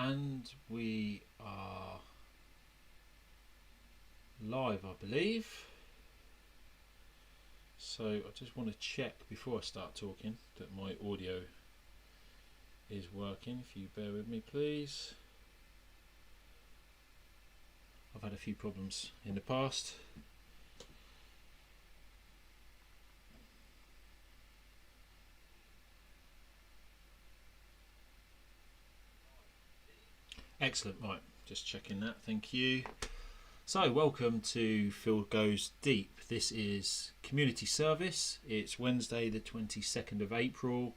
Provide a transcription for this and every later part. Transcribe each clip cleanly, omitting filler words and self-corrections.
And we are live, I believe. So I just want to check before I start talking that my audio is working. If you bear with me, please. I've had a few problems in the past. Excellent, right, just checking that, thank you. So welcome to Field Goes Deep. This is community service. It's Wednesday the 22nd of April,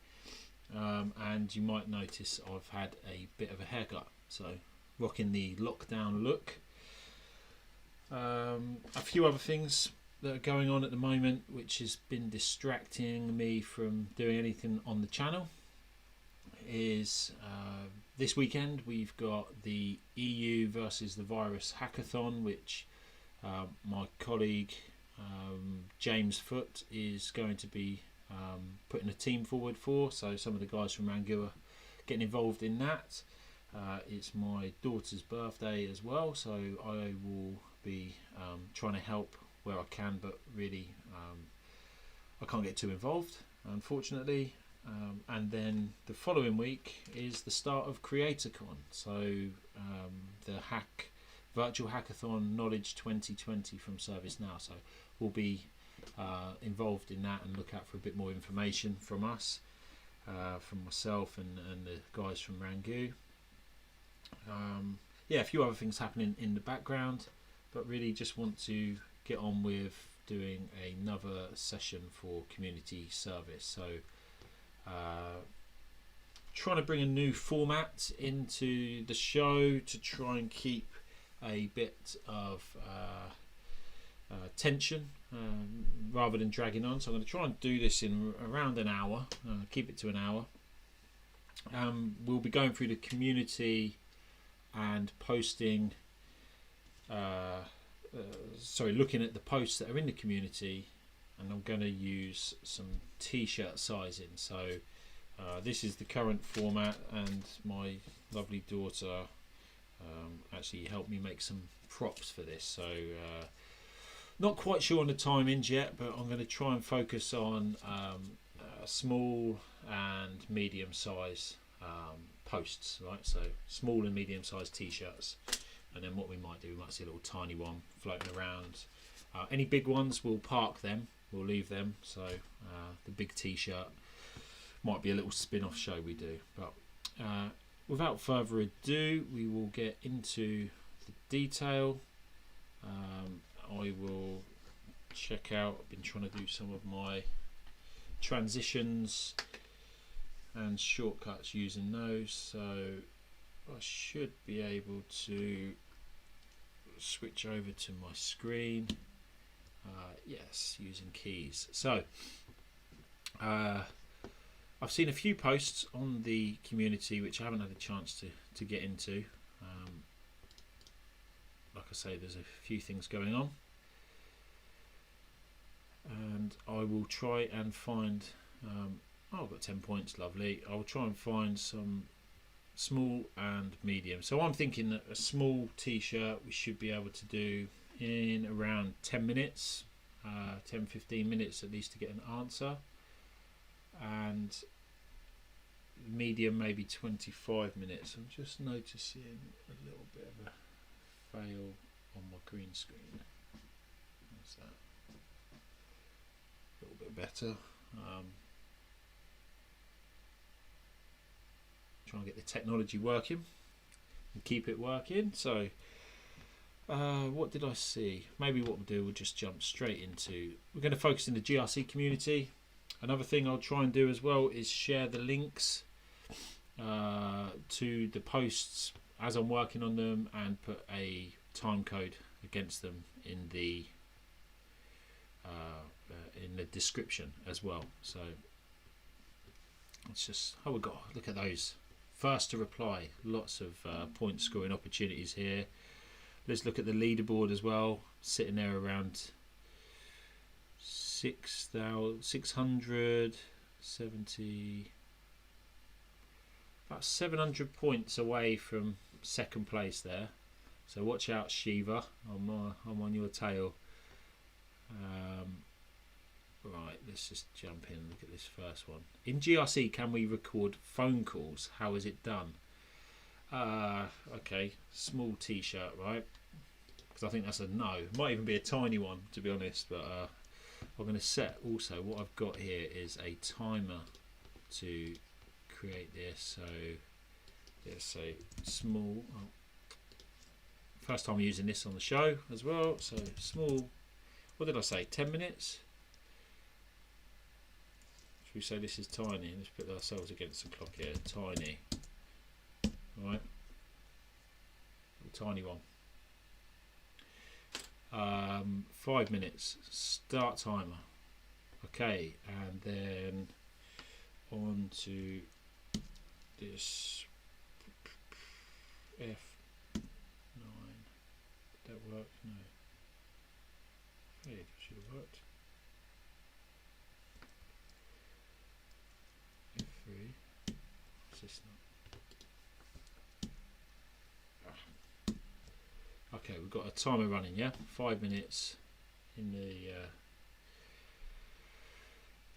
and you might notice I've had a bit of a haircut, so rocking the lockdown look. A few other things that are going on at the moment which has been distracting me from doing anything on the channel is this weekend we've got the EU versus the virus hackathon, which my colleague James Foote is going to be putting a team forward for. So some of the guys from Rangoon are getting involved in that. It's my daughter's birthday as well, so I will be trying to help where I can, but really I can't get too involved, unfortunately. And then the following week is the start of CreatorCon, so the virtual hackathon Knowledge 2020 from ServiceNow. So we'll be involved in that and look out for a bit more information from us, from myself and the guys from Rangoon. Yeah, a few other things happening in the background, but really just want to get on with doing another session for community service. So trying to bring a new format into the show to try and keep a bit of tension rather than dragging on. So I'm going to try and do this in around an hour, keep it to an hour. We'll be going through the community and posting looking at the posts that are in the community, and I'm going to use some t-shirt sizing. So this is the current format, and my lovely daughter actually helped me make some props for this. So not quite sure on the timings yet, but I'm going to try and focus on small and medium size posts, right? So small and medium sized t-shirts, and then what we might do, we might see a little tiny one floating around. Any big ones, we'll park them, we'll leave them. So the big t-shirt might be a little spin-off show we do. But without further ado, we will get into the detail. I will check out, I've been trying to do some of my transitions and shortcuts using those, so I should be able to switch over to my screen. Yes, using keys. So I've seen a few posts on the community which I haven't had a chance to get into. Like I say, there's a few things going on, and I will try and find I've got 10 points, lovely. I'll try and find some small and medium. So I'm thinking that a small t-shirt we should be able to do in around 10 minutes, 10-15 minutes at least to get an answer, and medium maybe 25 minutes. I'm just noticing a little bit of a fail on my green screen. What's that? A little bit better. Try and get the technology working and keep it working. So what did I see? Maybe what we'll do, we'll just jump straight into, we're going to focus in the GRC community. Another thing I'll try and do as well is share the links to the posts as I'm working on them, and put a time code against them in the description as well. So it's just, oh, we got, look at those, first to reply, lots of point scoring opportunities here. Let's look at the leaderboard as well, sitting there around 670 about 700 points away from second place there. So watch out, Shiva. I'm on your tail. Right, let's just jump in and look at this first one. In GRC, can we record phone calls? How is it done? Okay, small t-shirt, right? Because I think that's a no. It might even be a tiny one, to be honest. But I'm going to set also what I've got here is a timer to create this. So let's say small. Oh, first time using this on the show as well. So small. What did I say? 10 minutes. Should we say this is tiny? Let's put ourselves against the clock here. Tiny. Right. Tiny one. 5 minutes. Start timer. Okay, and then on to this F9. Did that work? No. Hey, it should have worked. F3. What's this now? Okay, we've got a timer running, yeah? 5 minutes in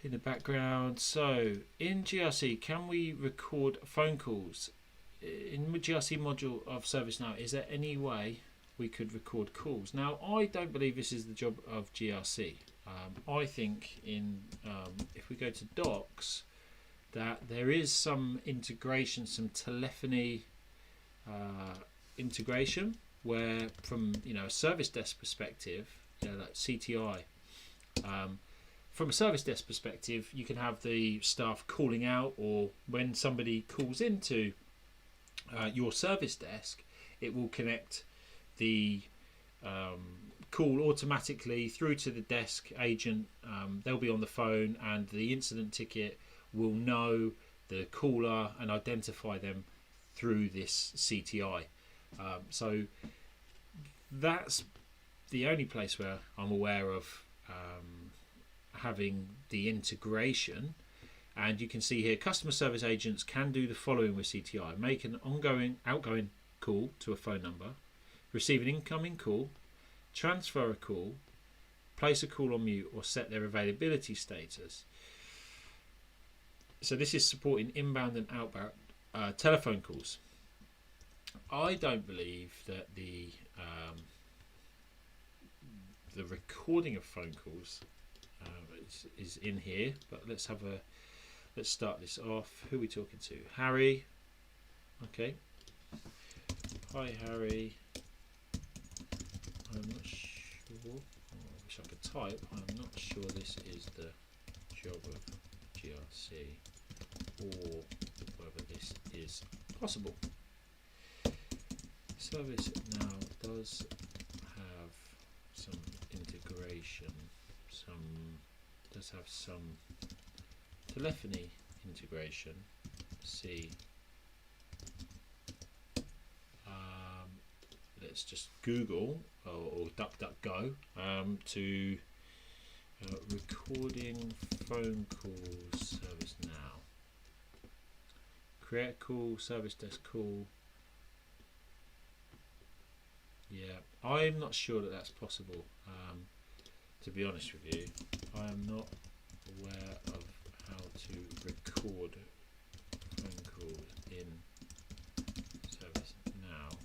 the background. So in GRC, can we record phone calls? In the GRC module of ServiceNow, is there any way we could record calls? Now, I don't believe this is the job of GRC. I think if we go to Docs, that there is some integration, some telephony integration, where from a service desk perspective, like CTI, from a service desk perspective, you can have the staff calling out, or when somebody calls into your service desk, it will connect the call automatically through to the desk agent. They'll be on the phone, and the incident ticket will know the caller and identify them through this CTI. So that's the only place where I'm aware of having the integration. And you can see here, customer service agents can do the following with CTI: make an outgoing call to a phone number, receive an incoming call, transfer a call, place a call on mute, or set their availability status. So this is supporting inbound and outbound telephone calls. I don't believe that the recording of phone calls is in here, but let's start this off. Who are we talking to? Harry. Okay. Hi, Harry. I'm not sure. I wish I could type. I'm not sure this is the job of GRC, or whether this is possible. ServiceNow does have some integration, does have some telephony integration. See, let's just Google or DuckDuckGo to recording phone calls ServiceNow. Create a call, service desk call. Yeah, I'm not sure that that's possible. To be honest with you, I am not aware of how to record phone calls in ServiceNow.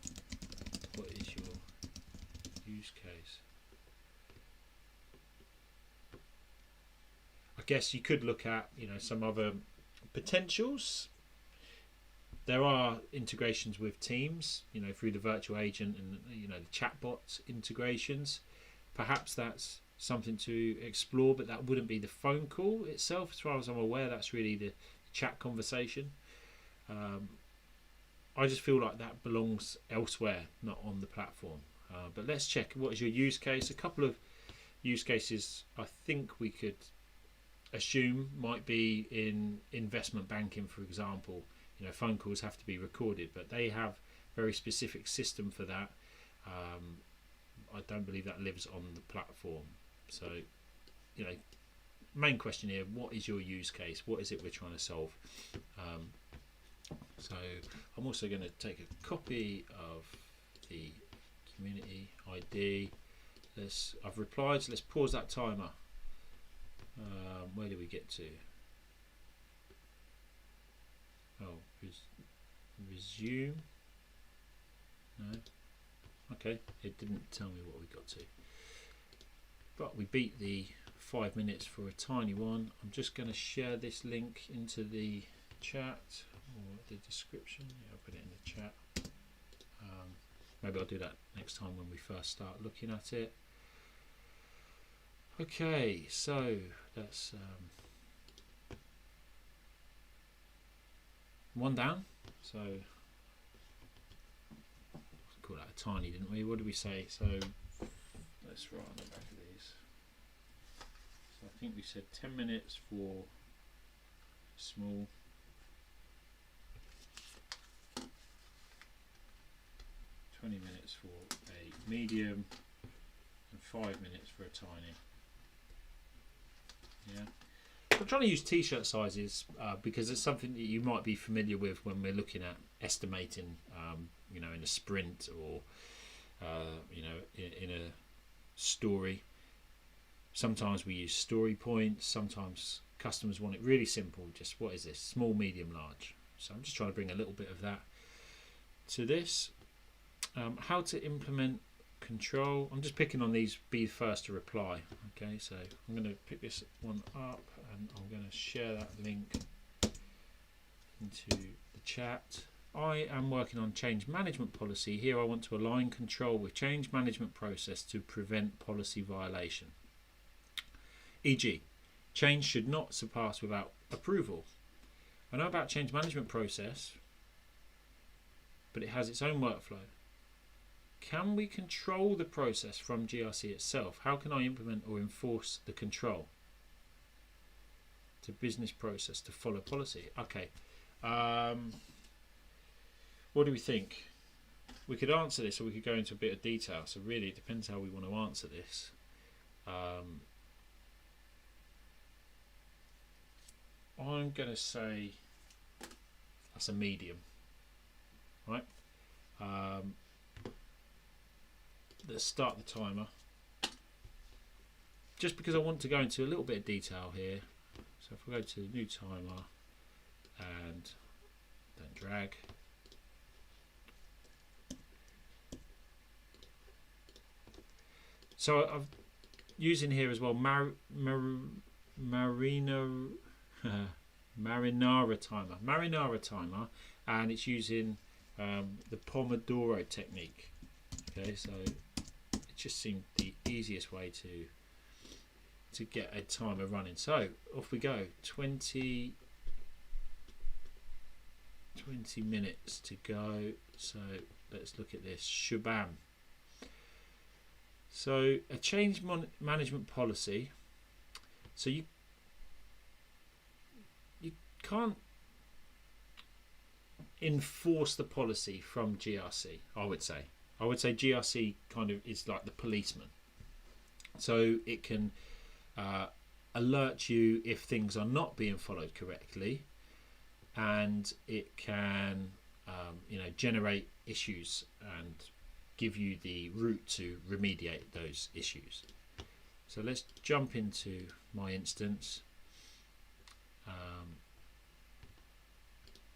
What is your use case? I guess you could look at some other potentials. There are integrations with Teams, through the virtual agent and the chatbot integrations. Perhaps that's something to explore, but that wouldn't be the phone call itself. As far as I'm aware, that's really the chat conversation. I just feel like that belongs elsewhere, not on the platform. But let's check. What is your use case? A couple of use cases I think we could assume might be in investment banking, for example. Phone calls have to be recorded, but they have a very specific system for that. I don't believe that lives on the platform. So, main question here: what is your use case? What is it we're trying to solve? So I'm also going to take a copy of the community ID. I've replied, so let's pause that timer. Where do we get to? Oh, resume. No. Okay, it didn't tell me what we got to. But we beat the 5 minutes for a tiny one. I'm just going to share this link into the chat or the description. Yeah, I'll put it in the chat. Maybe I'll do that next time when we first start looking at it. Okay, so that's one down. So call that a tiny, didn't we? What did we say? So let's write on the back of these. So I think we said 10 minutes for small. 20 minutes for a medium and 5 minutes for a tiny. Yeah, I'm trying to use t-shirt sizes because it's something that you might be familiar with when we're looking at estimating, you know, in a sprint or you know, in a story. Sometimes we use story points. Sometimes customers want it really simple. Just what is this? Small, medium, large. So I'm just trying to bring a little bit of that to this. How to implement control. I'm just picking on these, be first to reply. Okay, so I'm going to pick this one up and I'm going to share that link into the chat. I am working on change management policy. Here I want to align control with change management process to prevent policy violation. E.g., change should not surpass without approval. I know about change management process, but it has its own workflow. Can we control the process from GRC itself? How can I implement or enforce the control to business process to follow policy? Okay, what do we think? We could answer this or we could go into a bit of detail. So really it depends how we want to answer this. I'm going to say that's a medium, right? Let's start the timer. Just because I want to go into a little bit of detail here. So if we go to the new timer and then drag. So I'm using here as well Marinara timer, and it's using the Pomodoro technique. Okay, so it just seemed the easiest way to get a timer running. So off we go. 20 minutes to go. So let's look at this. Shabam. So a change management policy. So you can't enforce the policy from GRC, I would say. I would say GRC kind of is like the policeman. So it can alert you if things are not being followed correctly, and it can you know, generate issues and give you the route to remediate those issues. So let's jump into my instance.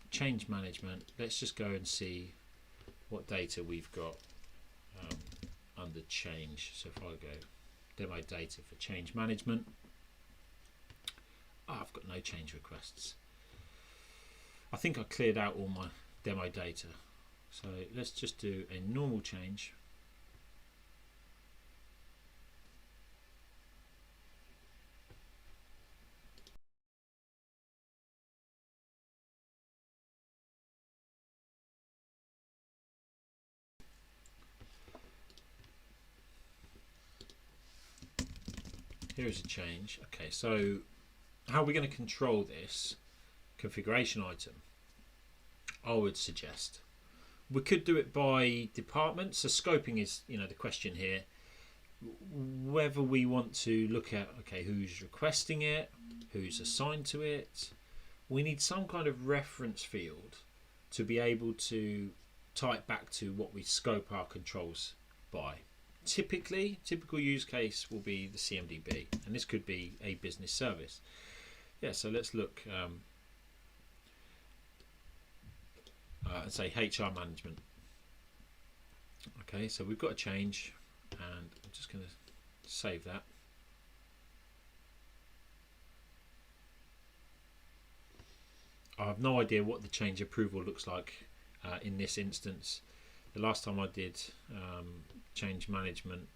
Change management. Let's just go and see what data we've got under change. So if I go demo data for change management, I've got no change requests. I think I cleared out all my demo data. So let's just do a normal change. Here's a change. Okay, so how are we going to control this configuration item? I would suggest we could do it by department. So scoping is, you know, the question here. Whether we want to look at, okay, who's requesting it, who's assigned to it. We need some kind of reference field to be able to tie it back to what we scope our controls by. Typical use case will be the CMDB, and this could be a business service. Yeah, so let's look and say HR management. Okay, so we've got a change, and I'm just going to save that. I have no idea what the change approval looks like in this instance. The last time I did change management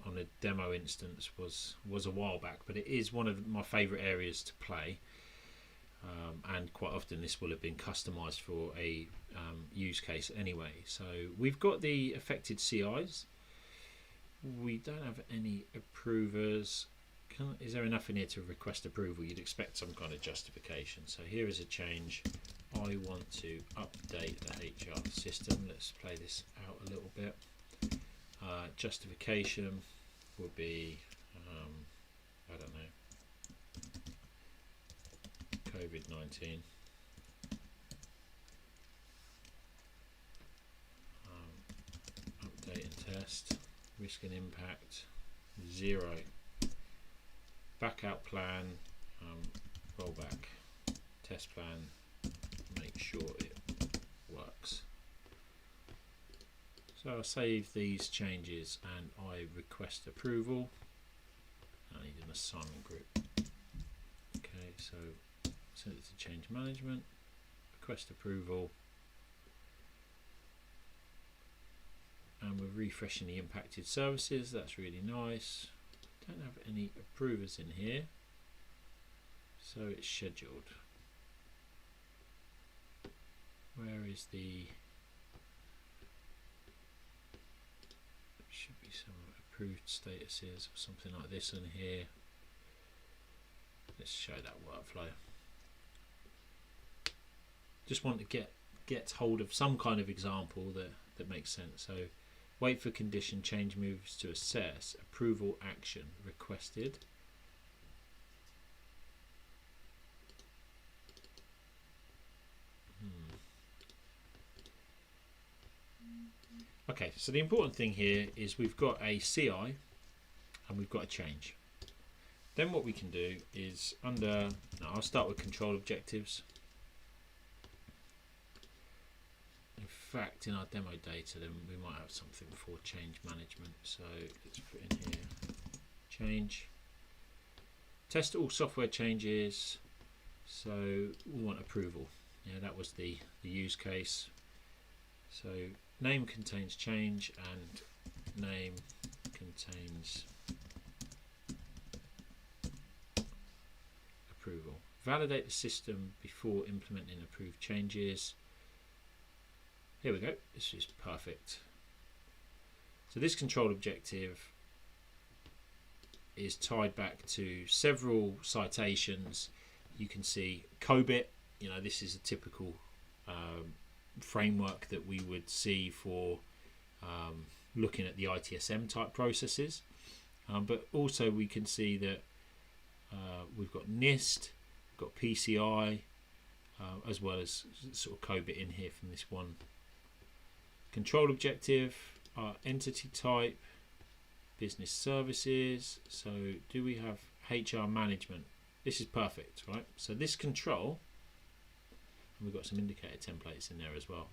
on a demo instance was a while back, but it is one of my favorite areas to play, and quite often this will have been customized for a use case anyway. So we've got the affected CIs. We don't have any approvers. Is there enough in here to request approval? You'd expect some kind of justification. So here is a change. I want to update the HR system. Let's play this out a little bit. Justification would be, I don't know, COVID-19. Update and test. Risk and impact 0. Backout plan, rollback, test plan, make sure it works. So I'll save these changes and I request approval. I need an assignment group. Okay, so send it to change management, request approval, and we're refreshing the impacted services. That's really nice. Don't have any approvers in here, so it's scheduled. Where is the, should be some approved statuses or something like this in here. Let's show that workflow. Just want to get hold of some kind of example that makes sense. So wait for condition change moves to assess, approval action requested. Okay, so the important thing here is we've got a CI and we've got a change. Then what we can do is under, now I'll start with control objectives. In fact, in our demo data, then we might have something for change management. So let's put in here, change. Test all software changes. So we want approval. Yeah, that was the use case. So name contains change and name contains approval. Validate the system before implementing approved changes. Here we go, this is perfect. So this control objective is tied back to several citations. You can see COBIT, you know, this is a typical framework that we would see for looking at the ITSM type processes, but also we can see that we've got NIST, we've got PCI, as well as sort of COBIT in here from this one. Control objective, entity type, business services. So do we have HR management? This is perfect, right? So this control, and we've got some indicator templates in there as well.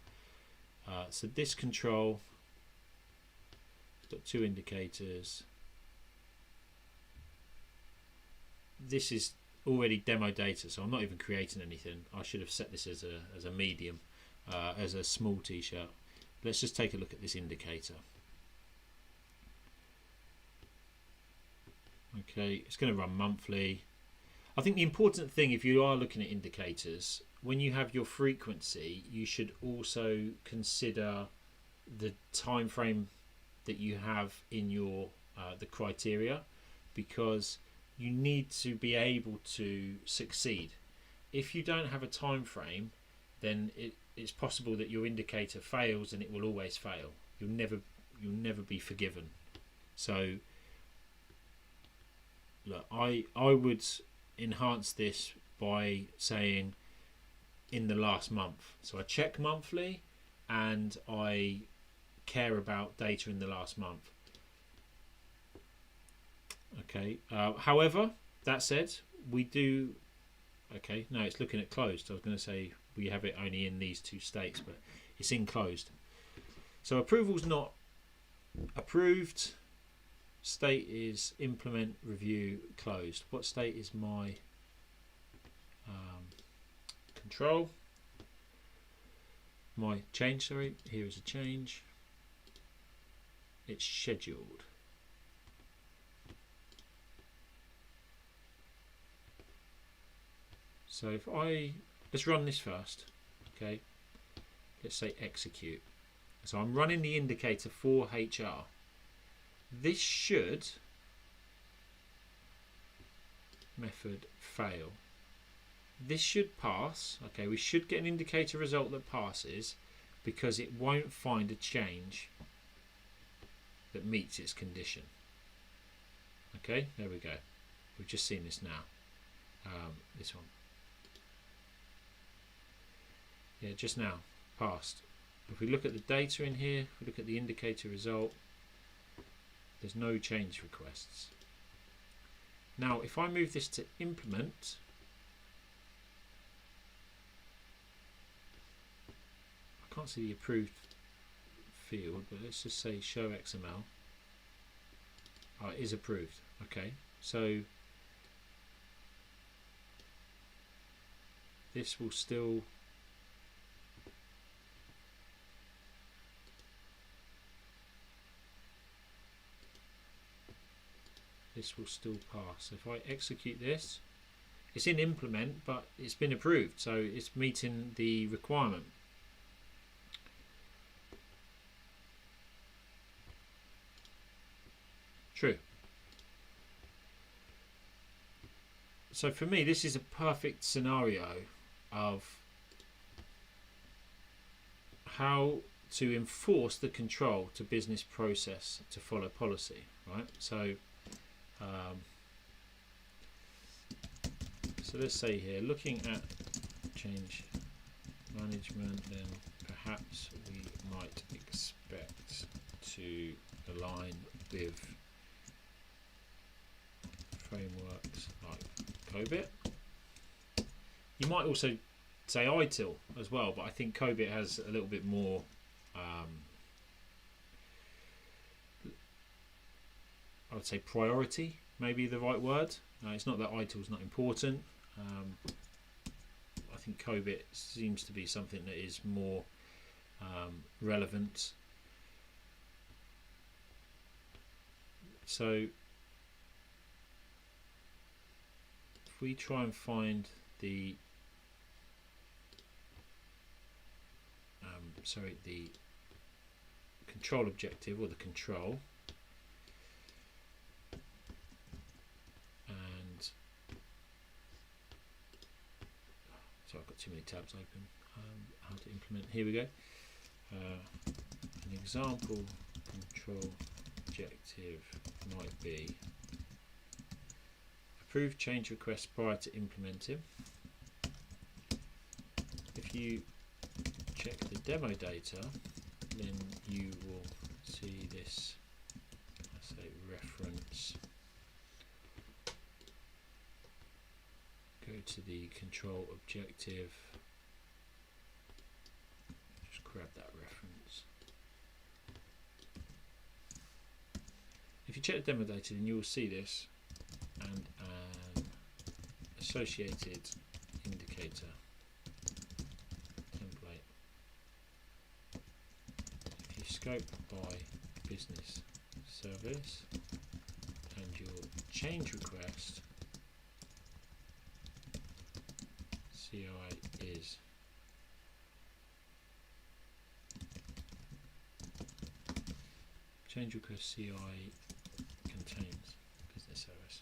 So this control, it's got 2 indicators. This is already demo data, so I'm not even creating anything. I should have set this as a medium, as a small t-shirt. Let's just take a look at this indicator. Okay, it's going to run monthly. I think the important thing, if you are looking at indicators, when you have your frequency, you should also consider the time frame that you have in your the criteria, because you need to be able to succeed. If you don't have a time frame, then it's possible that your indicator fails, and it will always fail. You'll never be forgiven. So look, I would enhance this by saying in the last month. So I check monthly and I care about data in the last month. Okay. However, that said, we do. Okay, no, it's looking at closed. I was going to say we have it only in these two states, but it's in closed. So approval's not approved. State is implement, review, closed. What state is my control? My change, sorry. Here is a change. It's scheduled. So if let's run this first. Okay. Let's say execute. So I'm running the indicator for HR. This should method fail. This should pass. Okay, we should get an indicator result that passes because it won't find a change that meets its condition. Okay, there we go. We've just seen this now. This one. Yeah, just now passed. If we look at the data in here, if we look at the indicator result, there's no change requests. Now, if I move this to implement, I can't see the approved field, but let's just say show XML. Oh, it is approved. Okay, so this will still pass. If I execute this, it's in implement, but it's been approved, so it's meeting the requirement. True. So for me, this is a perfect scenario of how to enforce the control to business process to follow policy, right? So so let's say here, looking at change management, then perhaps we might expect to align with frameworks like COBIT. You might also say ITIL as well, but I think COBIT has a little bit more I would say priority, maybe the right word. It's not that ITIL is not important. I think COBIT seems to be something that is more relevant. So if we try and find the the control objective or the control, and so I've got too many tabs open. How to implement? Here we go. An example control objective might be approve change requests prior to implementing. If you check the demo data, then you will see this, let's say reference, go to the control objective, just grab that reference. If you check the demo data, then you will see this and an associated indicator template. If you scope by business service and your change request CI is change request CI contains business service,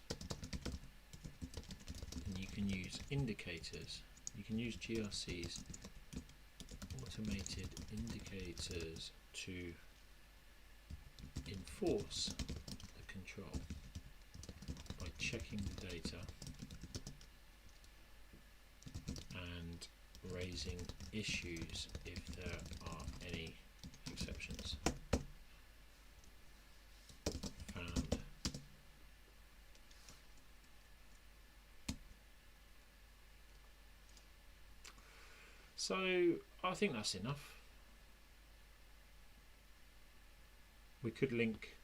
and you can use indicators, you can use GRCs, automated indicators, to enforce the control by checking the data and raising issues if there are any exceptions found. So I think that's enough. We could link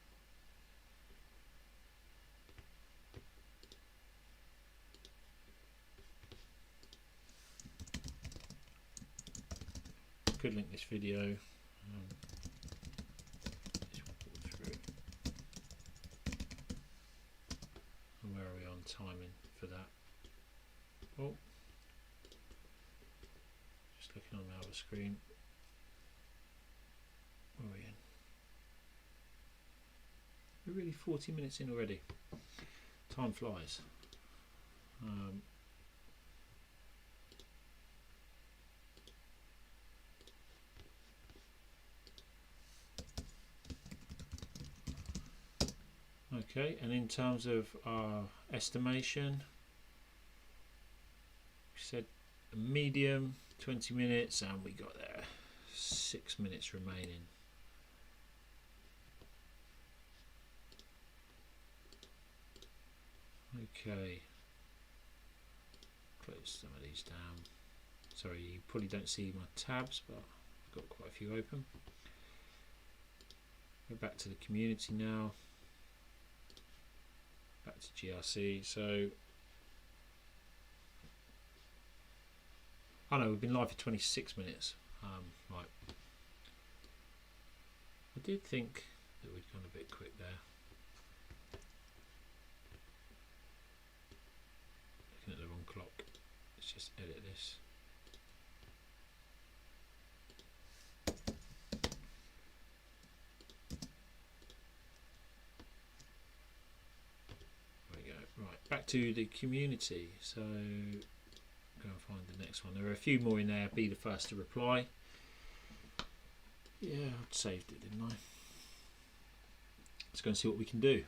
this video. Just walk through. And where are we on timing for that? Oh, just looking on the other screen. Where are we in? We're really 40 minutes in already. Time flies. Okay, and in terms of our estimation, we said a medium 20 minutes, and we got there 6 minutes remaining. Okay, close some of these down. Sorry, you probably don't see my tabs, but I've got quite a few open. Go back to the community now. Back to GRC. So, oh no, we've been live for 26 minutes. Right. I did think that we'd gone a bit quick there. Looking at the wrong clock. Let's just edit this. Right, back to the community. So, go and find the next one. There are a few more in there. Be the first to reply. Yeah, I'd saved it, didn't I? Let's go and see what we can do.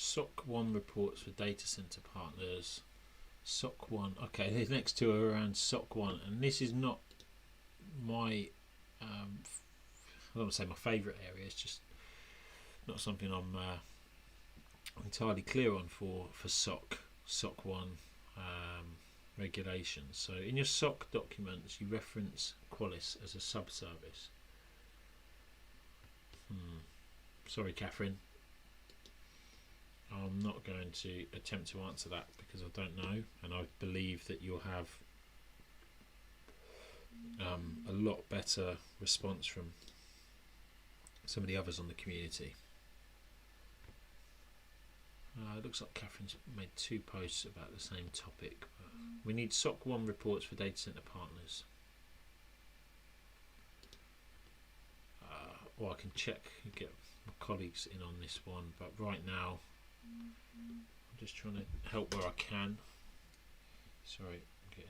SOC 1 reports for data center partners. SOC 1. Okay, the next two are around SOC 1, and this is not my, I don't want to say my favourite area. It's just not something I'm entirely clear on for SOC 1 regulations. So in your SOC documents, you reference Qualys as a subservice. Sorry, Catherine. I'm not going to attempt to answer that because I don't know, and I believe that you'll have a lot better response from some of the others on the community. It looks like Catherine's made 2 posts about the same topic. But we need SOC 1 reports for data center partners. Or I can check and get my colleagues in on this one, but right now I'm just trying to help where I can. Sorry, I'm getting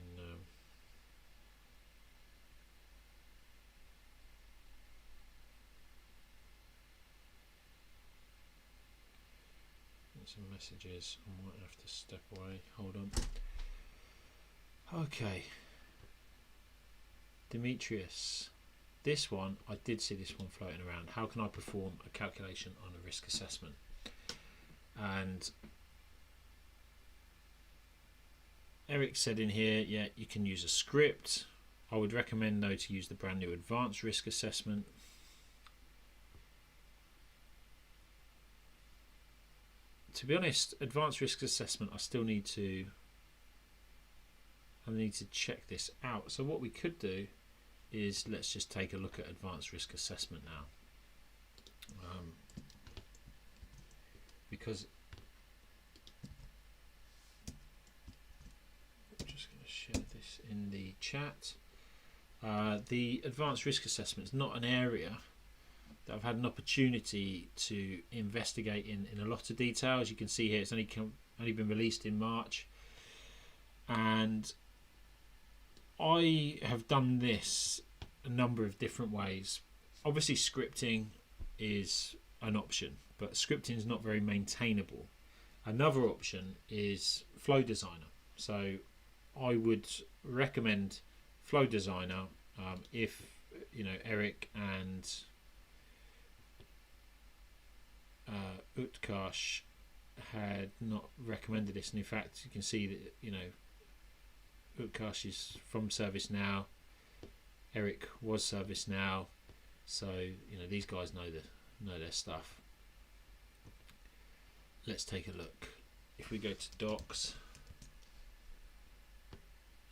some messages. I might have to step away. Hold on. Okay, Demetrius. This one, I did see this one floating around. How can I perform a calculation on a risk assessment? And Eric said in here, yeah, you can use a script. I would recommend though to use the brand new advanced risk assessment. To be honest, advanced risk assessment, I need to check this out. So what we could do is let's just take a look at advanced risk assessment now. Because chat. The advanced risk assessment is not an area that I've had an opportunity to investigate in a lot of detail. As you can see here, it's only been released in March, and I have done this a number of different ways. Obviously scripting is an option, but scripting is not very maintainable. Another option is Flow Designer. So I would recommend Flow Designer if Eric and Utkarsh had not recommended this, and in fact you can see that Utkarsh is from ServiceNow, Eric was ServiceNow, so these guys know their stuff. Let's take a look. If we go to Docs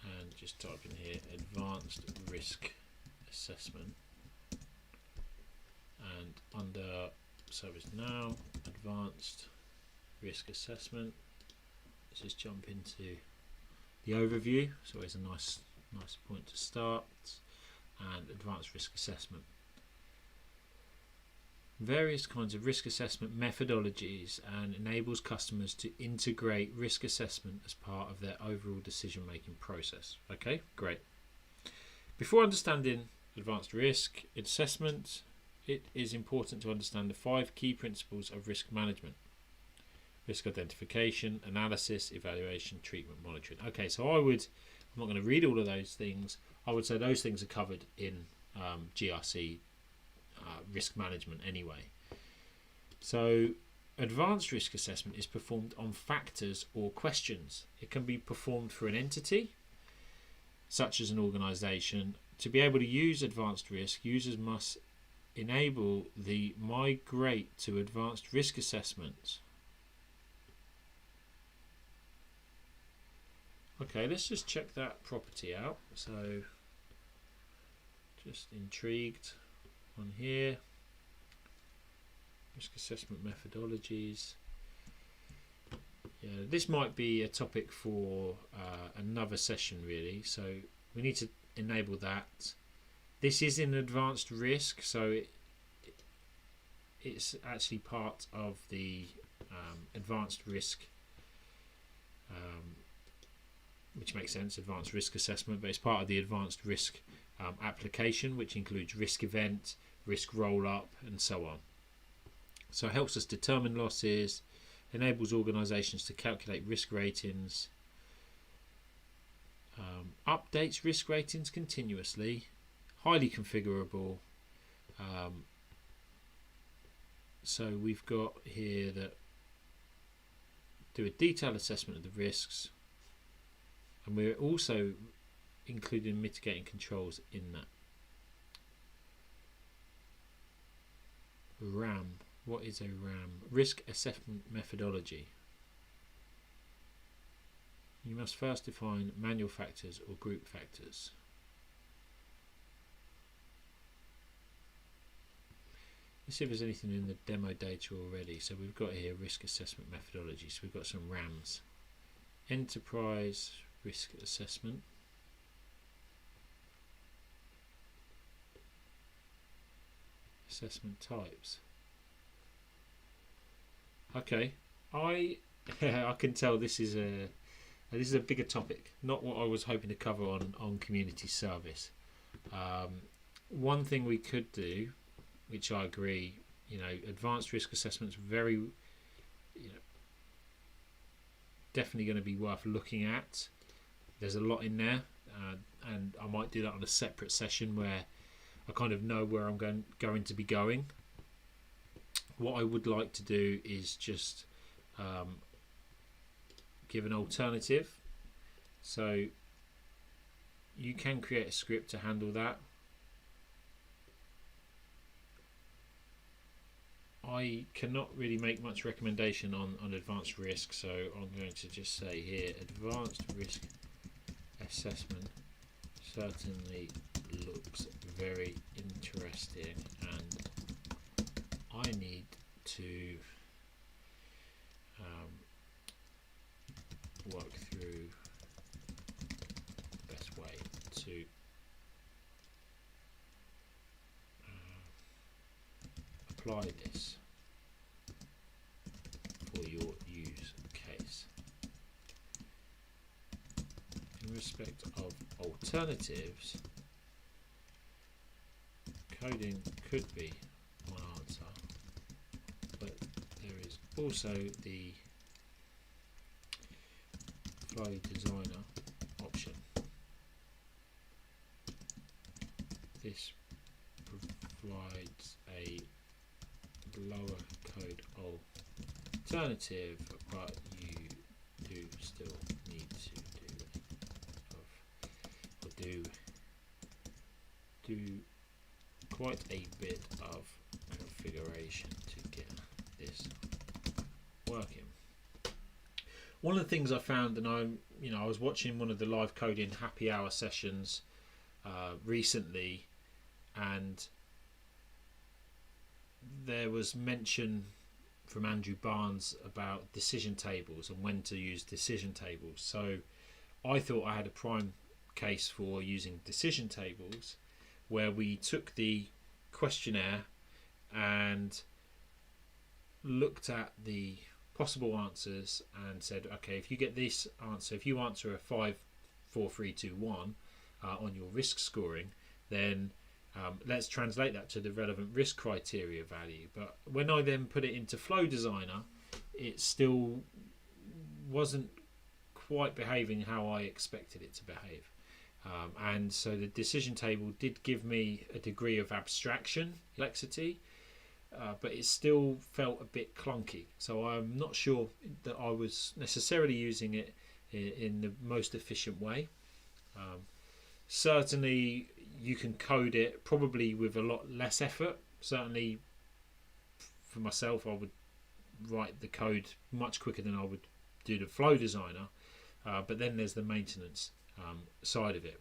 and just type in here advanced risk assessment, and under ServiceNow advanced risk assessment, let's just jump into the overview. It's always a nice point to start. And advanced risk assessment. Various kinds of risk assessment methodologies, and enables customers to integrate risk assessment as part of their overall decision making process. Okay, great. Before understanding advanced risk assessment, it is important to understand the 5 key principles of risk management: risk identification, analysis, evaluation, treatment, monitoring. Okay, so I'm not going to read all of those things. I would say those things are covered in GRC risk management anyway. So advanced risk assessment is performed on factors or questions. It can be performed for an entity, such as an organization. To be able to use advanced risk, users must enable the Migrate to advanced risk assessment. Okay, let's just check that property out. So just intrigued on here. Risk assessment methodologies. Yeah, this might be a topic for another session really. So we need to enable that. This is in advanced risk, so it's actually part of the advanced risk, which makes sense, advanced risk assessment, but it's part of the advanced risk application, which includes risk event, risk roll-up, and so on. So it helps us determine losses, enables organisations to calculate risk ratings, updates risk ratings continuously, highly configurable. So we've got here that do a detailed assessment of the risks, and we're also including mitigating controls in that. RAM. What is a RAM? Risk assessment methodology. You must first define manual factors or group factors. Let's see if there's anything in the demo data already. So we've got here risk assessment methodology. So we've got some RAMs. Enterprise risk assessment. Assessment types. Okay, I can tell this is a bigger topic, not what I was hoping to cover on community service. One thing we could do, which I agree, advanced risk assessments very, definitely going to be worth looking at. There's a lot in there, and I might do that on a separate session where I kind of know where I'm going to be going. What I would like to do is just give an alternative. So you can create a script to handle that. I cannot really make much recommendation on advanced risk, so I'm going to just say here advanced risk assessment certainly looks very interesting, and I need to work through the best way to apply this for your use case. In respect of alternatives, coding could be one answer, but there is also the flow designer option. This provides a lower code alternative, but you do still need to do quite a bit of configuration to get this working. One of the things I found, and I was watching one of the live coding happy hour sessions recently, and there was mention from Andrew Barnes about decision tables and when to use decision tables. So I thought I had a prime case for using decision tables, where we took the questionnaire and looked at the possible answers and said, okay, if you get this answer, if you answer a 5, 4, 3, 2, 1 on your risk scoring, then let's translate that to the relevant risk criteria value. But when I then put it into Flow Designer, it still wasn't quite behaving how I expected it to behave. And so the decision table did give me a degree of abstraction, complexity, but it still felt a bit clunky. So I'm not sure that I was necessarily using it in the most efficient way. Certainly you can code it probably with a lot less effort. Certainly for myself, I would write the code much quicker than I would do the Flow Designer, but then there's the maintenance side of it.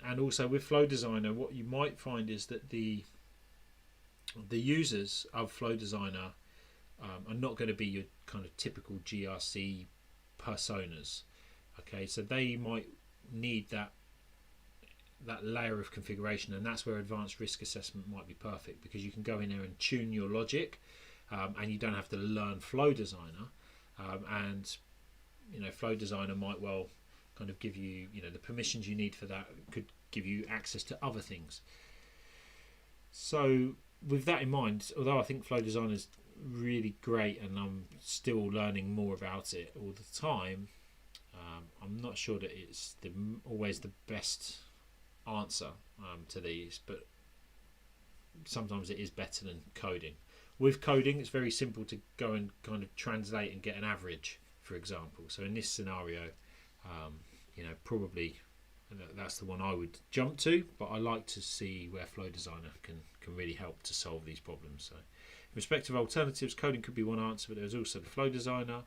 And also with Flow Designer, what you might find is that the users of Flow Designer are not going to be your kind of typical GRC personas. Okay, so they might need that layer of configuration, and that's where advanced risk assessment might be perfect, because you can go in there and tune your logic, and you don't have to learn Flow Designer, and Flow Designer might well kind of give you the permissions you need for that, could give you access to other things. So with that in mind, although I think Flow Designer is really great and I'm still learning more about it all the time, I'm not sure that it's always the best answer to these, but sometimes it is better than coding. With coding, it's very simple to go and kind of translate and get an average, for example. So in this scenario, probably that's the one I would jump to, but I like to see where Flow Designer can really help to solve these problems. So in respect of alternatives, coding could be one answer, but there's also the Flow Designer.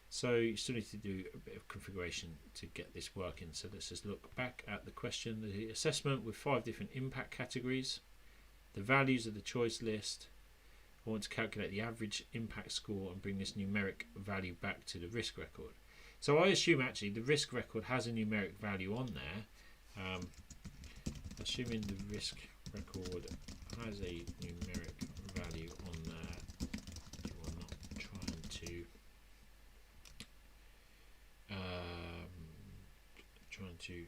So you still need to do a bit of configuration to get this working. So let's just look back at the question, the assessment with 5 different impact categories, the values of the choice list. I want to calculate the average impact score and bring this numeric value back to the risk record. So I assume actually the risk record has a numeric value on there. Assuming the risk record has a numeric value on there, you are not trying to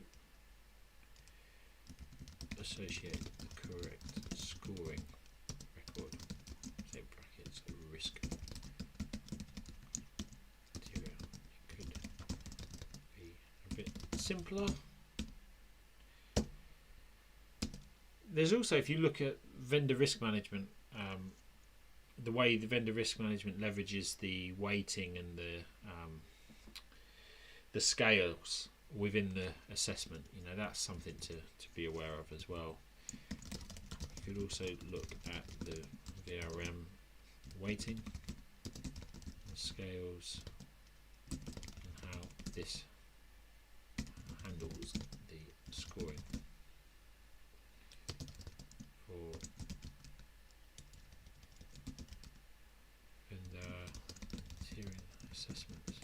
associate the correct scoring record, say brackets, risk material. It could be a bit simpler. There's also, if you look at vendor risk management, the way the vendor risk management leverages the weighting and the scales within the assessment, that's something to be aware of as well. You could also look at the VRM weighting, the scales, and how this handles the scoring for vendor tiering assessments.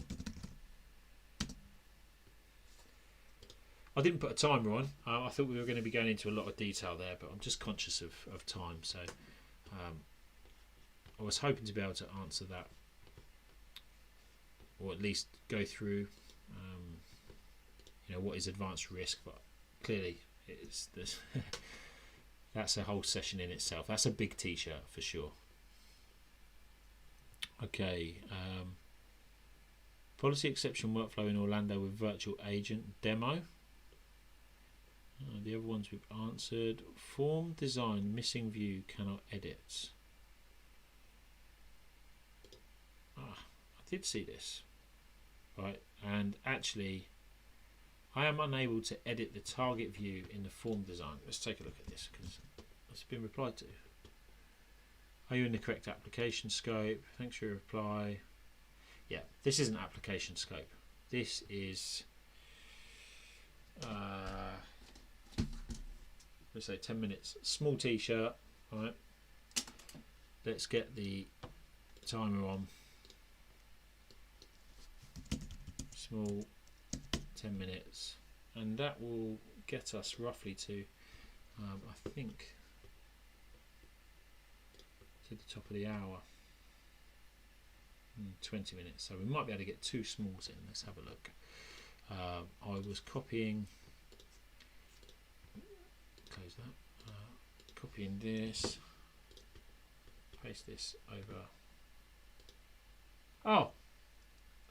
I didn't put a timer on. I thought we were going to be going into a lot of detail there, but I'm just conscious of time. So I was hoping to be able to answer that, or at least go through, what is advanced risk. But clearly, it's this. That's a whole session in itself. That's a big t-shirt for sure. Okay. Policy exception workflow in Orlando with virtual agent demo. The other ones we've answered. Form design missing view cannot edit. I did see this, right? And actually, I am unable to edit the target view in the form design. Let's take a look at this because it's been replied to. Are you in the correct application scope? Thanks for your reply. Yeah, this isn't application scope. This is let's say 10 minutes. Small t-shirt. All right. Let's get the timer on. Small 10 minutes, and that will get us roughly to I think to the top of the hour. 20 minutes, so we might be able to get 2 smalls in. Let's have a look. I was copying, close that, copying this, paste this over. Oh,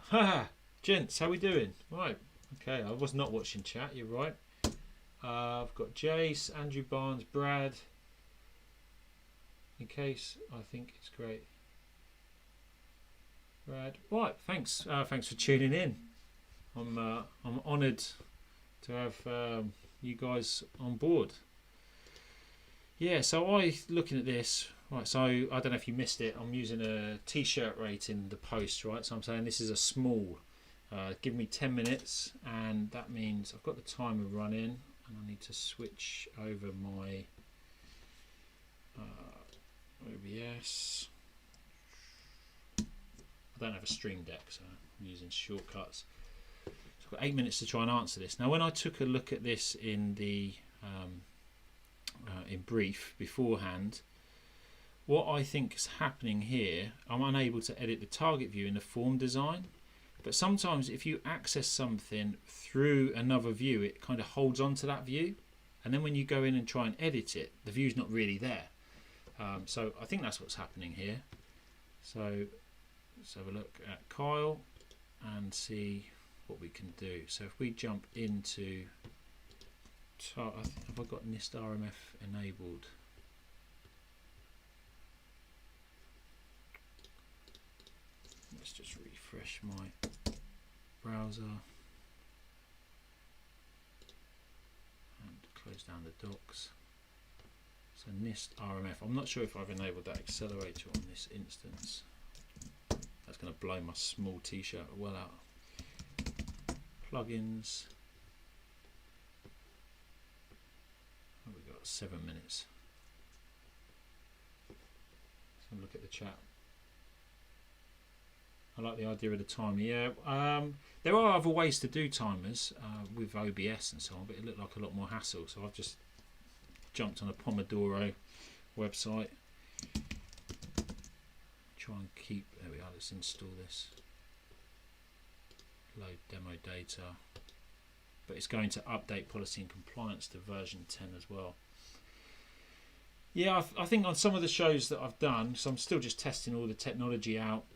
haha, gents, how we doing? Right, okay, I was not watching chat, you're right. I've got Jace, Andrew Barnes, Brad. In case, I think it's great. Brad, right, thanks for tuning in. I'm honoured to have you guys on board. Yeah, so looking at this, right, so I don't know if you missed it, I'm using a t-shirt rate in the post, right, so I'm saying this is a small. Give me 10 minutes, and that means I've got the timer running, and I need to switch over my OBS. I don't have a Stream Deck, so I'm using shortcuts. So I've got 8 minutes to try and answer this. Now, when I took a look at this in the in brief beforehand, what I think is happening here, I'm unable to edit the target view in the form design. But sometimes if you access something through another view, it kind of holds on to that view. And then when you go in and try and edit it, the view's not really there. So I think that's what's happening here. So let's have a look at Kyle and see what we can do. So if we jump into, have I got NIST RMF enabled? Let's just refresh my browser and close down the docs. So NIST RMF, I'm not sure if I've enabled that accelerator on this instance. That's going to blow my small t-shirt well out. Plugins. Oh, we've got 7 minutes. Let's have a look at the chat. I like the idea of the timer. Yeah, there are other ways to do timers with OBS and so on, but it looked like a lot more hassle. So I've just jumped on a Pomodoro website. Try and keep. There we are. Let's install this. Load demo data. But it's going to update policy and compliance to version 10 as well. Yeah, I think on some of the shows that I've done, so I'm still just testing all the technology out.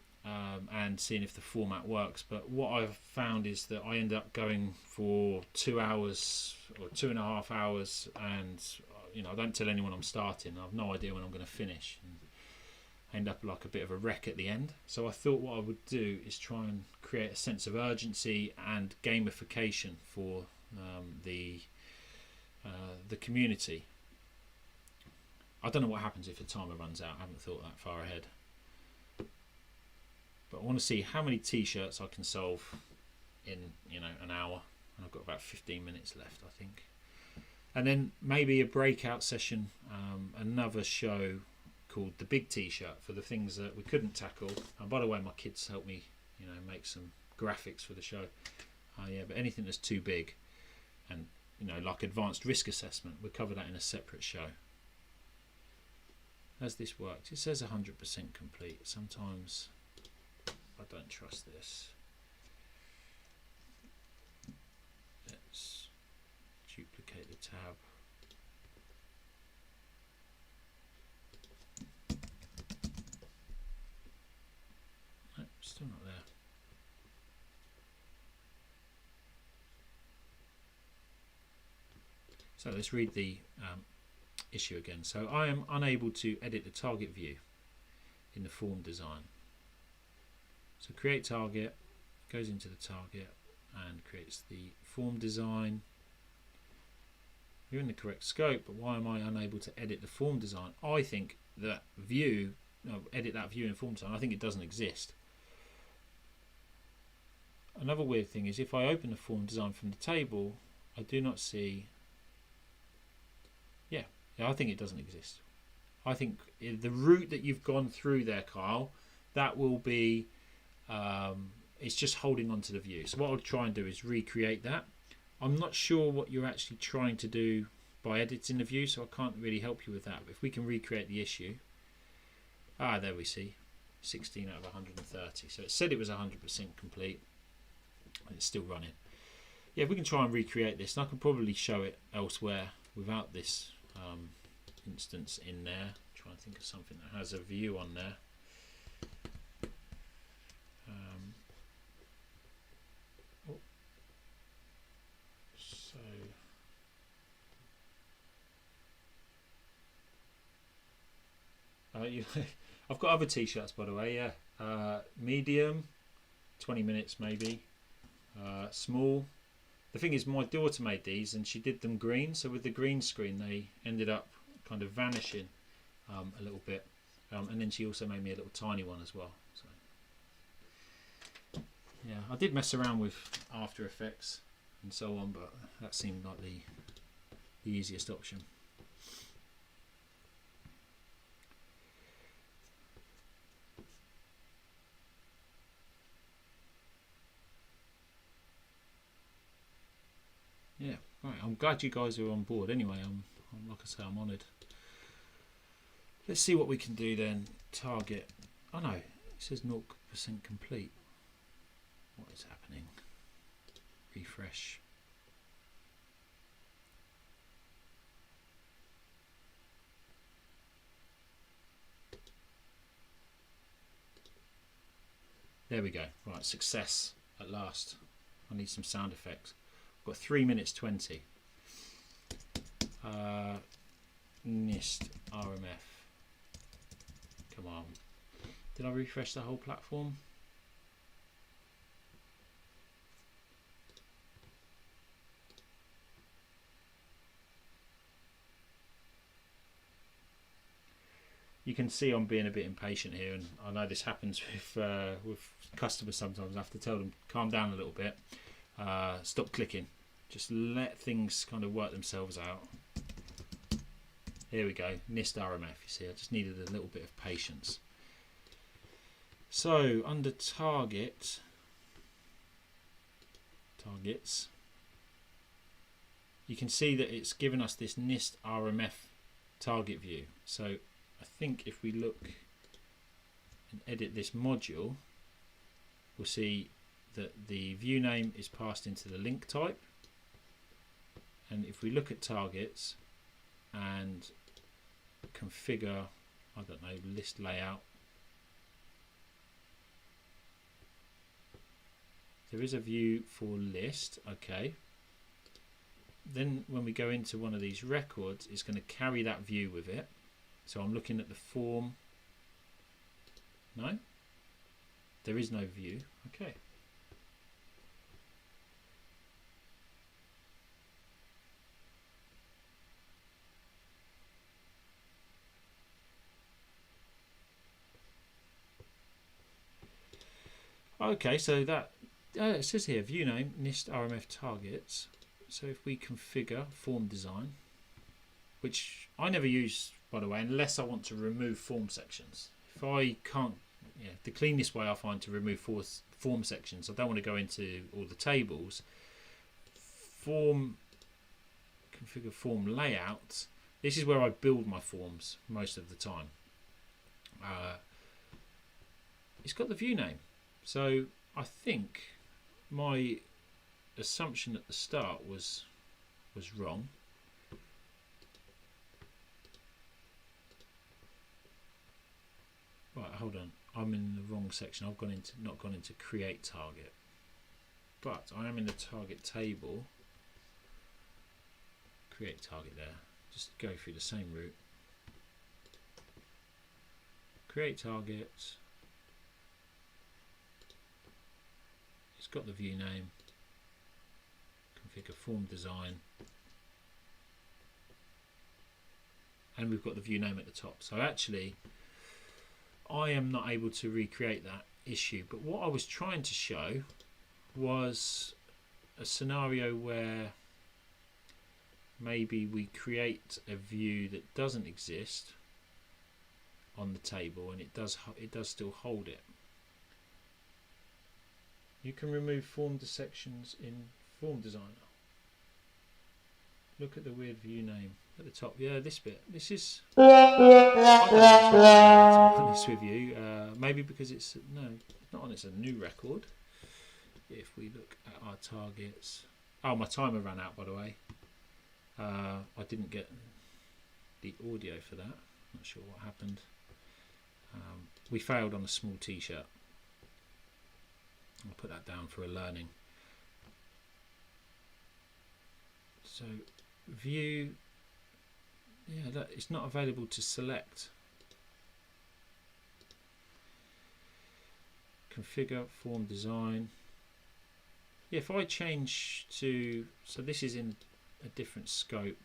And seeing if the format works, but what I've found is that I end up going for 2 hours or 2.5 hours, and I don't tell anyone I'm starting. I have no idea when I'm going to finish, and end up like a bit of a wreck at the end. So I thought what I would do is try and create a sense of urgency and gamification for the community. I don't know what happens if the timer runs out. I haven't thought that far ahead. But I want to see how many t-shirts I can solve in an hour, and I've got about 15 minutes left, I think. And then maybe a breakout session, another show called the big t-shirt for the things that we couldn't tackle. And by the way, my kids helped me make some graphics for the show. Yeah, but anything that's too big and like advanced risk assessment. We'll cover that in a separate show. As this works, it says 100% complete. Sometimes I don't trust this. Let's duplicate the tab. No, still not there. So let's read the issue again. So I am unable to edit the target view in the form design. So create target, goes into the target and creates the form design. You're in the correct scope, but why am I unable to edit the form design? I think that view, edit that view in form design, I think it doesn't exist. Another weird thing is if I open the form design from the table, I do not see. Yeah, I think it doesn't exist. I think the route that you've gone through there, Kyle, that will be, it's just holding on to the view. So what I'll try and do is recreate that. I'm not sure what you're actually trying to do by editing the view, so I can't really help you with that. But if we can recreate the issue, there we see, 16 out of 130. So it said it was 100% complete, and it's still running. Yeah, if we can try and recreate this, and I can probably show it elsewhere without this instance in there. Try and think of something that has a view on there. I've got other t-shirts, by the way. Yeah, medium, 20 minutes maybe. Small. The thing is, my daughter made these and she did them green, so with the green screen they ended up kind of vanishing a little bit, and then she also made me a little tiny one as well. So yeah, I did mess around with After Effects and so on, but that seemed like the easiest option. Yeah, right. I'm glad you guys are on board. Anyway, I'm like I say, I'm honoured. Let's see what we can do then. Target. Oh no, it says 0% complete. What is happening? Refresh. There we go. Right, success at last. I need some sound effects. Got 3 minutes 20. NIST RMF. Come on. Did I refresh the whole platform? You can see I'm being a bit impatient here, and I know this happens with customers sometimes. I have to tell them, calm down a little bit, stop clicking. Just let things kind of work themselves out. Here we go, NIST RMF. You see, I just needed a little bit of patience. So under targets, you can see that it's given us this NIST RMF target view. So I think if we look and edit this module, we'll see that the view name is passed into the link type. And if we look at targets and configure, I don't know, list layout, there is a view for list. Okay. Then when we go into one of these records, it's going to carry that view with it. So I'm looking at the form. No, there is no view. Okay. Okay, so that it says here view name NIST RMF targets. So if we configure form design, which I never use, by the way, unless I want to remove form sections. If I can't, the cleanest way I find to remove form sections, I don't want to go into all the tables. Form configure form layout. This is where I build my forms most of the time. It's got the view name, so I think my assumption at the start was wrong. Right, hold on. I'm in the wrong section. I've not gone into create target, but I am in the target table. Create target there. Just go through the same route. Create target. It's got the view name. Configure form design. And we've got the view name at the top. So actually, I am not able to recreate that issue. But what I was trying to show was a scenario where maybe we create a view that doesn't exist on the table, and it does still hold it. You can remove form sections in Form Designer. Look at the weird view name at the top. Yeah, this bit. This is. I don't know, to be honest with you. Maybe because it's not on. It's a new record. If we look at our targets. Oh, my timer ran out, by the way. I didn't get the audio for that. Not sure what happened. We failed on a small t-shirt. I'll put that down for a learning. So view, yeah, that it's not available to select. Configure form design. Yeah, if I change to, so this is in a different scope,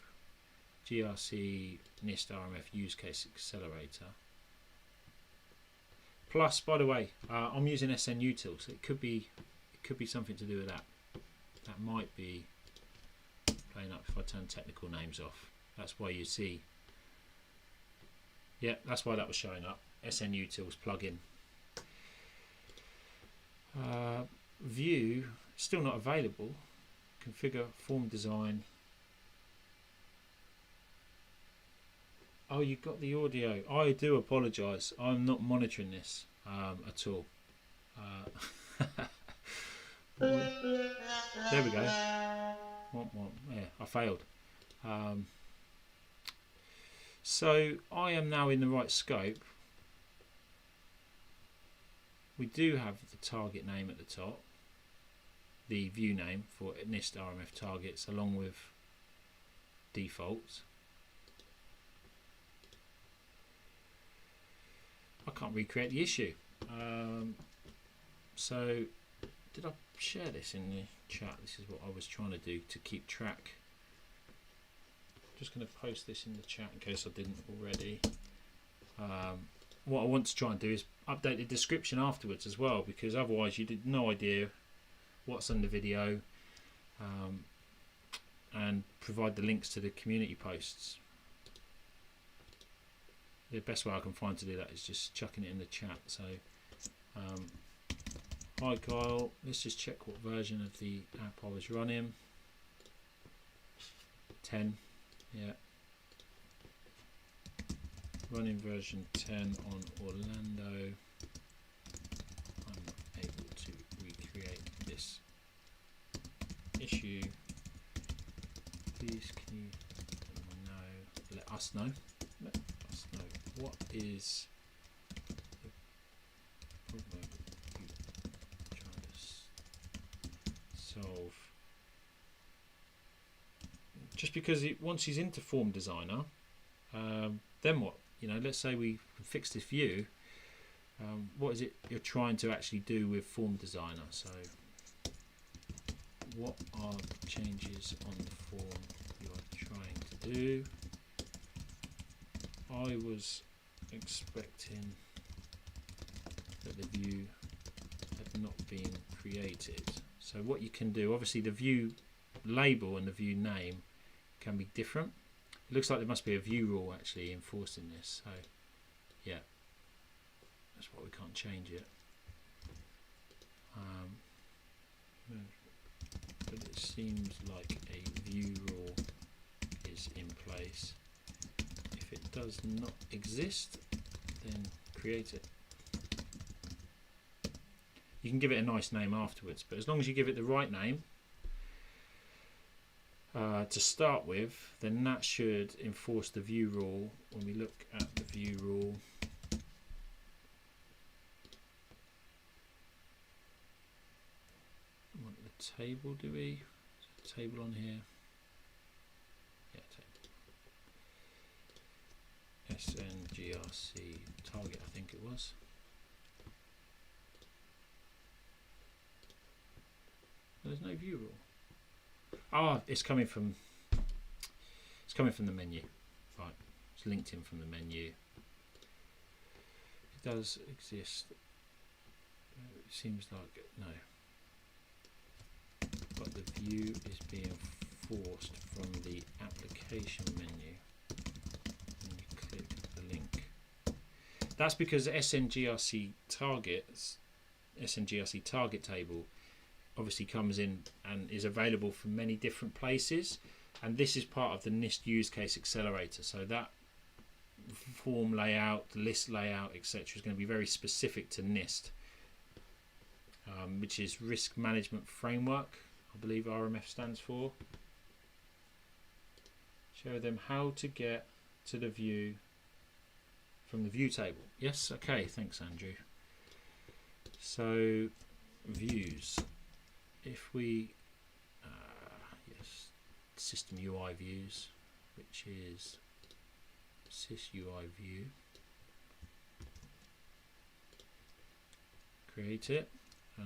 GRC NIST RMF use case accelerator. Plus, by the way, I'm using SNUtil, so it could be something to do with that. That might be playing up if I turn technical names off. That's why you see. Yeah, that's why that was showing up. SNUtil's plugin. View still not available. Configure form design. Oh, you got the audio. I do apologise. I'm not monitoring this at all. There we go. Yeah, I failed. So I am now in the right scope. We do have the target name at the top, the view name for NIST RMF targets, along with defaults. I can't recreate the issue. So did I share this in the chat? This is what I was trying to do to keep track. Just going to post this in the chat in case I didn't already. What I want to try and do is update the description afterwards as well, because otherwise you did no idea what's in the video, and provide the links to the community posts. The best way I can find to do that is just chucking it in the chat. So hi Kyle, let's just check what version of the app I was running. 10, yeah, running version 10 on Orlando. I'm not able to recreate this issue. Please can you let us know what is the problem you trying to solve. Just because once he's into Form Designer, then what? You know, let's say we fix this view. What is it you're trying to actually do with Form Designer? So, what are the changes on the form you are trying to do? I was expecting that the view had not been created. So what you can do, obviously the view label and the view name can be different. It looks like there must be a view rule actually enforcing this. So yeah, that's why we can't change it. But it seems like a view rule is in place. If it does not exist, then create it. You can give it a nice name afterwards, but as long as you give it the right name to start with, then that should enforce the view rule. When we look at the view rule, we want the table, do we? Is there a table on here? Yeah, table. SNGRC target, I think it was. There's no view rule. Ah, it's coming from the menu. Right, it's linked in from the menu. It does exist. It seems like no. But the view is being forced from the application menu. And you click the link. That's because SNGRC target table obviously comes in and is available from many different places, and this is part of the NIST use case accelerator. So that form layout, list layout, etc. is going to be very specific to NIST, which is Risk Management Framework, I believe RMF stands for. Show them how to get to the view from the view table. Yes, okay, thanks Andrew. So views. If we, yes, system UI views, which is sys UI view, create it. I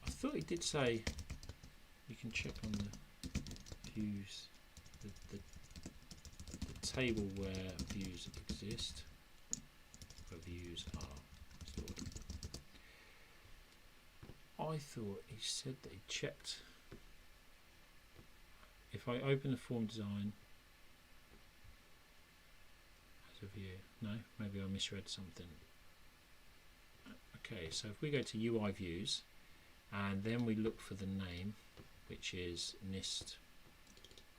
thought it did say you can check on the views, the table where views exist, where views are stored. I thought he said that he checked. If I open the form design as a view, no, maybe I misread something. Okay, so if we go to UI views and then we look for the name, which is NIST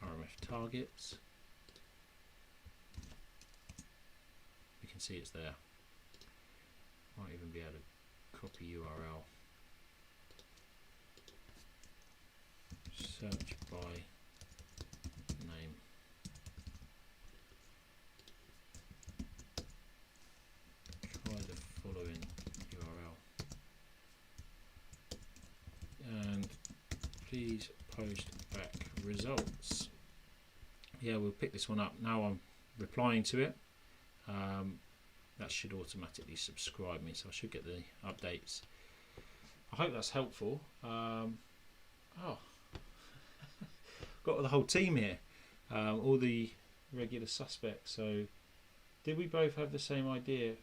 RMF targets, we can see it's there. Might even be able to copy URL. Search by name. Try the following URL. And please post back results. Yeah, we'll pick this one up. Now I'm replying to it. That should automatically subscribe me, so I should get the updates. I hope that's helpful. Oh. Got the whole team here, all the regular suspects. So did we both have the same idea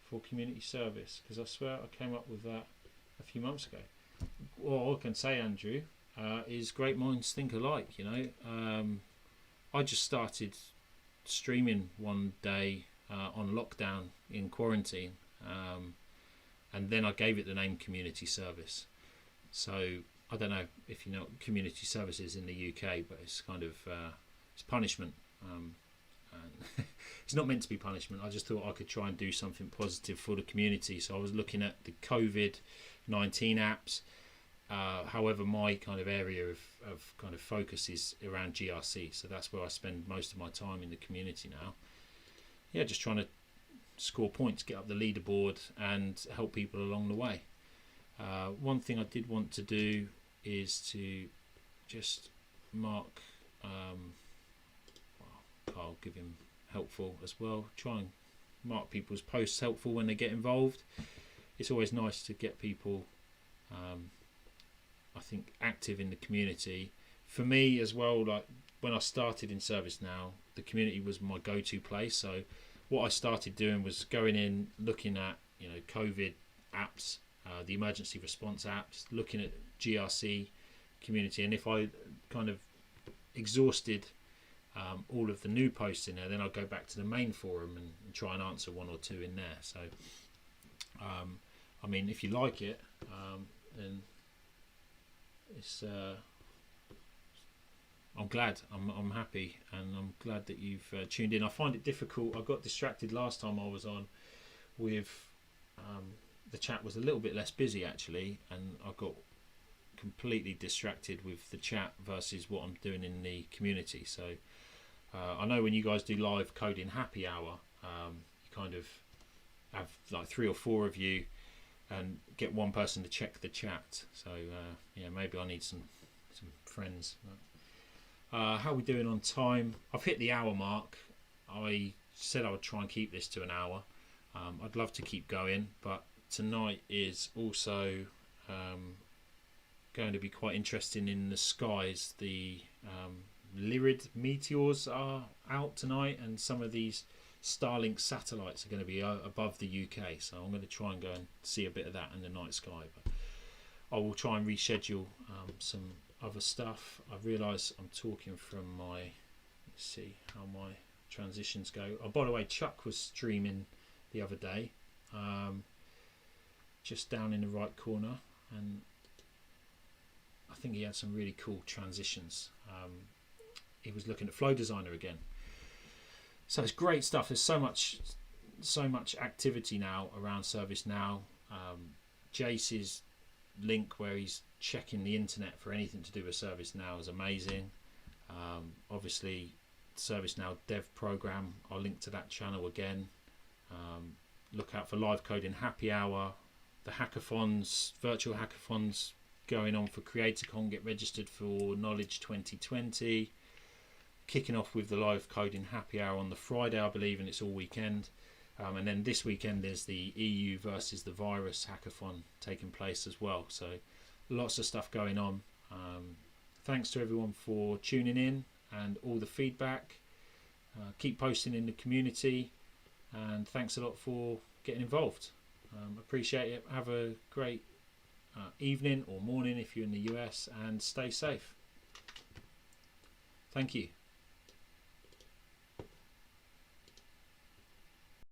for community service? Because I swear I came up with that a few months ago. All I can say, Andrew, is great minds think alike. You know, I just started streaming one day on lockdown in quarantine, and then I gave it the name community service. So I don't know if you know what community service is in the UK, but it's kind of it's punishment. And it's not meant to be punishment. I just thought I could try and do something positive for the community. So I was looking at the COVID-19 apps. However, my kind of area of kind of focus is around GRC. So that's where I spend most of my time in the community now. Yeah, just trying to score points, get up the leaderboard, and help people along the way. One thing I did want to do is to just mark, I'll give him helpful as well, try and mark people's posts helpful when they get involved. It's always nice to get people, I think, active in the community. For me as well, like when I started in ServiceNow, the community was my go-to place. So what I started doing was going in, looking at, you know, COVID apps, the emergency response apps, looking at GRC community, and if I kind of exhausted all of the new posts in there, then I'll go back to the main forum and try and answer one or two in there. So I mean, if you like it, then it's I'm glad. I'm happy, and I'm glad that you've tuned in. I find it difficult. I got distracted last time I was on with the chat was a little bit less busy actually, and I got completely distracted with the chat versus what I'm doing in the community. So I know when you guys do live coding happy hour, you kind of have like 3 or 4 of you and get one person to check the chat. So yeah, maybe I need some friends. How are we doing on time? I've hit the hour mark. I said I would try and keep this to an hour. I'd love to keep going, but tonight is also going to be quite interesting in the skies. The Lyrid meteors are out tonight, and some of these Starlink satellites are going to be above the UK, so I'm going to try and go and see a bit of that in the night sky. But I will try and reschedule some other stuff. I realise I'm talking from my, let's see how my transitions go. Oh, by the way, Chuck was streaming the other day, just down in the right corner, and I think he had some really cool transitions. He was looking at Flow Designer again, so it's great stuff. There's so much activity now around ServiceNow. Jace's link where he's checking the internet for anything to do with ServiceNow is amazing. Obviously, ServiceNow dev program, I'll link to that channel again. Look out for live coding happy hour, the hackathons, virtual hackathons going on for CreatorCon. Get registered for Knowledge 2020. Kicking off with the live coding happy hour on the Friday, I believe, and it's all weekend. And then this weekend there's the EU versus the virus hackathon taking place as well. So lots of stuff going on. Thanks to everyone for tuning in and all the feedback. Keep posting in the community, and thanks a lot for getting involved. Appreciate it. Have a great evening or morning if you're in the US, and stay safe. Thank you.